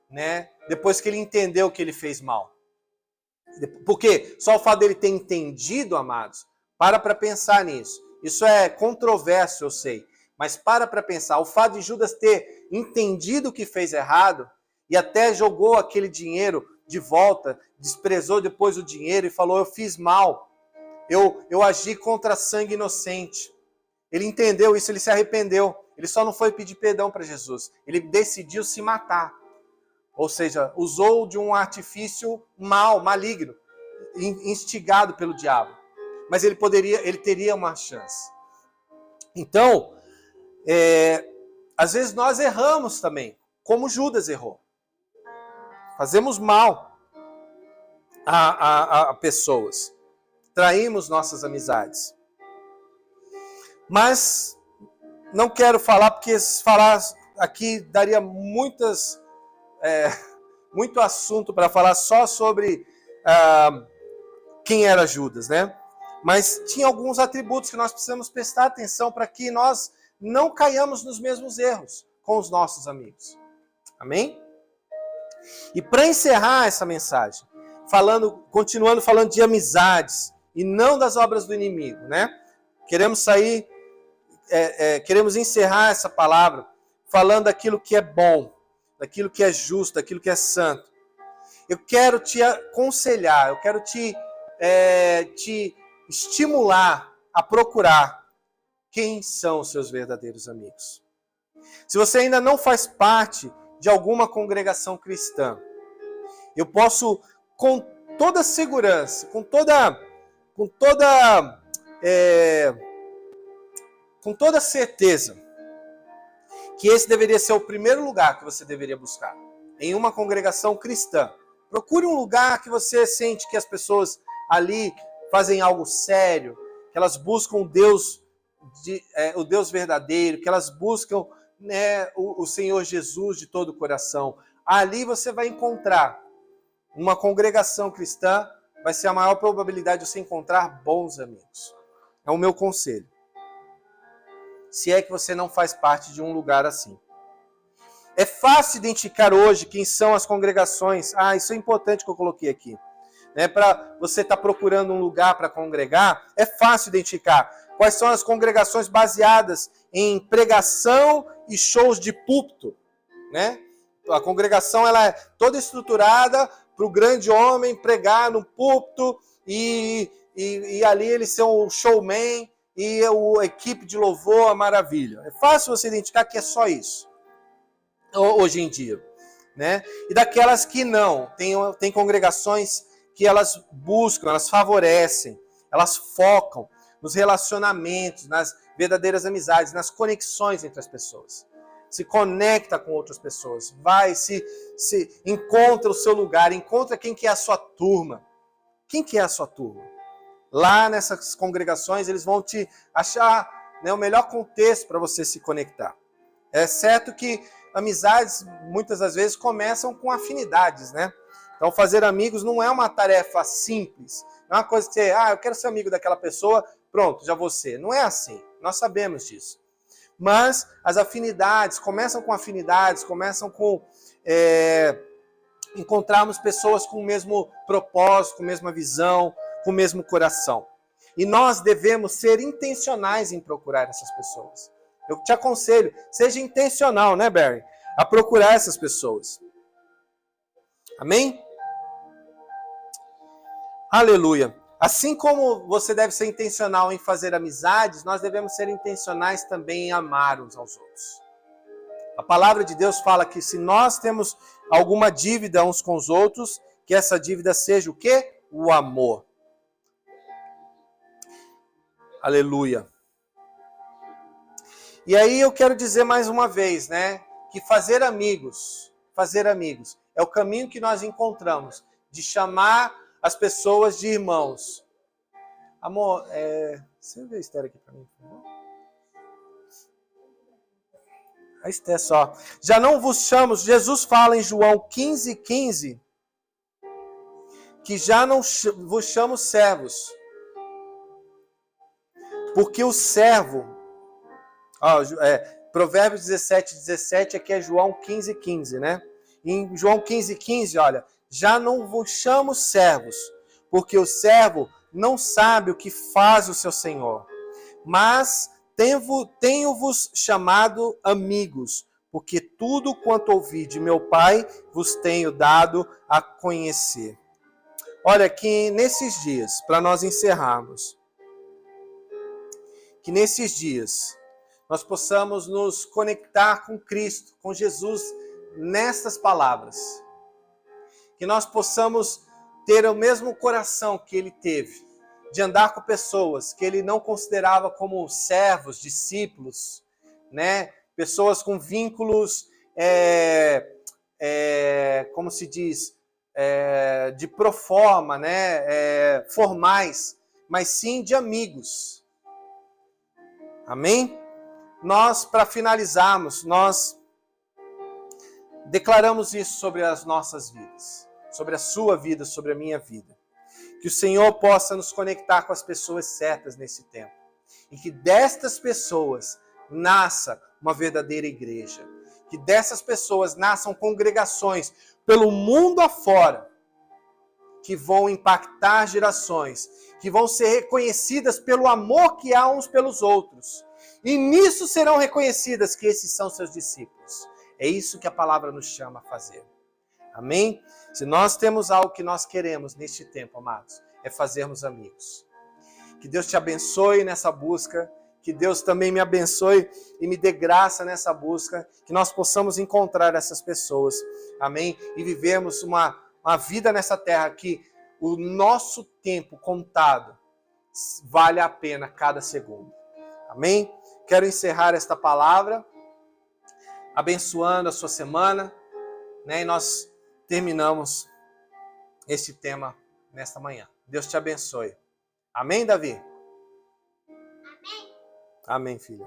S1: Né? Depois que ele entendeu que ele fez mal. Porque só o fato dele ter entendido, amados, para pensar nisso. Isso é controverso, eu sei. Mas para pensar. O fato de Judas ter entendido que fez errado e até jogou aquele dinheiro de volta, desprezou depois o dinheiro e falou, eu fiz mal. Eu agi contra sangue inocente. Ele entendeu isso, ele se arrependeu. Ele só não foi pedir perdão para Jesus. Ele decidiu se matar. Ou seja, usou de um artifício maligno, instigado pelo diabo. Mas ele teria uma chance. Então, às vezes nós erramos também, como Judas errou. Fazemos mal a pessoas. Traímos nossas amizades. Mas não quero falar, porque falar aqui daria muito assunto para falar só sobre quem era Judas, né? Mas tinha alguns atributos que nós precisamos prestar atenção para que nós não caiamos nos mesmos erros com os nossos amigos. Amém? E para encerrar essa mensagem, continuando falando de amizades e não das obras do inimigo, né? Queremos encerrar essa palavra falando daquilo que é bom, daquilo que é justo, daquilo que é santo. Eu quero te aconselhar, eu quero te estimular a procurar quem são os seus verdadeiros amigos. Se você ainda não faz parte de alguma congregação cristã, eu posso, com toda segurança, com toda certeza, que esse deveria ser o primeiro lugar que você deveria buscar. Em uma congregação cristã. Procure um lugar que você sente que as pessoas ali fazem algo sério, que elas buscam o Deus verdadeiro, que elas buscam, né, o Senhor Jesus de todo o coração. Ali você vai encontrar uma congregação cristã, vai ser a maior probabilidade de você encontrar bons amigos. É o meu conselho. Se é que você não faz parte de um lugar assim. É fácil identificar hoje quem são as congregações. Isso é importante que eu coloquei aqui. Para você estar procurando um lugar para congregar, é fácil identificar quais são as congregações baseadas em pregação e shows de púlpito. Né? A congregação ela é toda estruturada o grande homem pregar no púlpito e ali ele ser um showman e a equipe de louvor, a maravilha. É fácil você identificar que é só isso, hoje em dia, né? E daquelas que não, tem congregações que elas buscam, elas favorecem, elas focam nos relacionamentos, nas verdadeiras amizades, nas conexões entre as pessoas. Se conecta com outras pessoas, vai, se encontra o seu lugar, encontra quem que é a sua turma. Quem que é a sua turma? Lá nessas congregações, eles vão te achar, né, o melhor contexto para você se conectar. É certo que amizades, muitas das vezes, começam com afinidades, né? Então, fazer amigos não é uma tarefa simples. Não é uma coisa que você, eu quero ser amigo daquela pessoa, pronto, já vou ser. Não é assim. Nós sabemos disso. Mas as afinidades, começam com encontrarmos pessoas com o mesmo propósito, com a mesma visão, com o mesmo coração. E nós devemos ser intencionais em procurar essas pessoas. Eu te aconselho, seja intencional, né, Barry? A procurar essas pessoas. Amém? Aleluia. Assim como você deve ser intencional em fazer amizades, nós devemos ser intencionais também em amar uns aos outros. A palavra de Deus fala que se nós temos alguma dívida uns com os outros, que essa dívida seja o quê? O amor. Aleluia. E aí eu quero dizer mais uma vez, né, que fazer amigos é o caminho que nós encontramos de chamar as pessoas de irmãos. Amor, você vê a Esther aqui para mim, por favor? A Esther só. Já não vos chamo, Jesus fala em João 15:15, que já não vos chamo servos, porque o servo, Provérbios 17:17, aqui é João 15:15, né? Em João 15:15, olha, já não vos chamo servos, porque o servo não sabe o que faz o seu senhor, mas tenho-vos chamado amigos, porque tudo quanto ouvi de meu Pai vos tenho dado a conhecer. Olha, que nesses dias, para nós encerrarmos, que nesses dias nós possamos nos conectar com Cristo, com Jesus, nestas palavras. Que nós possamos ter o mesmo coração que ele teve, de andar com pessoas que ele não considerava como servos, discípulos, né? Pessoas com vínculos, como se diz, de proforma, né? Formais, mas sim de amigos. Amém? Nós, para finalizarmos, nós declaramos isso sobre as nossas vidas, sobre a sua vida, sobre a minha vida. Que o Senhor possa nos conectar com as pessoas certas nesse tempo. E que destas pessoas nasça uma verdadeira igreja. Que dessas pessoas nasçam congregações pelo mundo afora, que vão impactar gerações, que vão ser reconhecidas pelo amor que há uns pelos outros. E nisso serão reconhecidas que esses são seus discípulos. É isso que a palavra nos chama a fazer. Amém? Se nós temos algo que nós queremos neste tempo, amados, é fazermos amigos. Que Deus te abençoe nessa busca, que Deus também me abençoe e me dê graça nessa busca, que nós possamos encontrar essas pessoas, amém? E vivermos uma vida nessa terra que o nosso tempo contado vale a pena cada segundo. Amém? Quero encerrar esta palavra abençoando a sua semana, né? E nós terminamos este tema nesta manhã. Deus te abençoe. Amém, Davi?
S2: Amém.
S1: Amém, filha.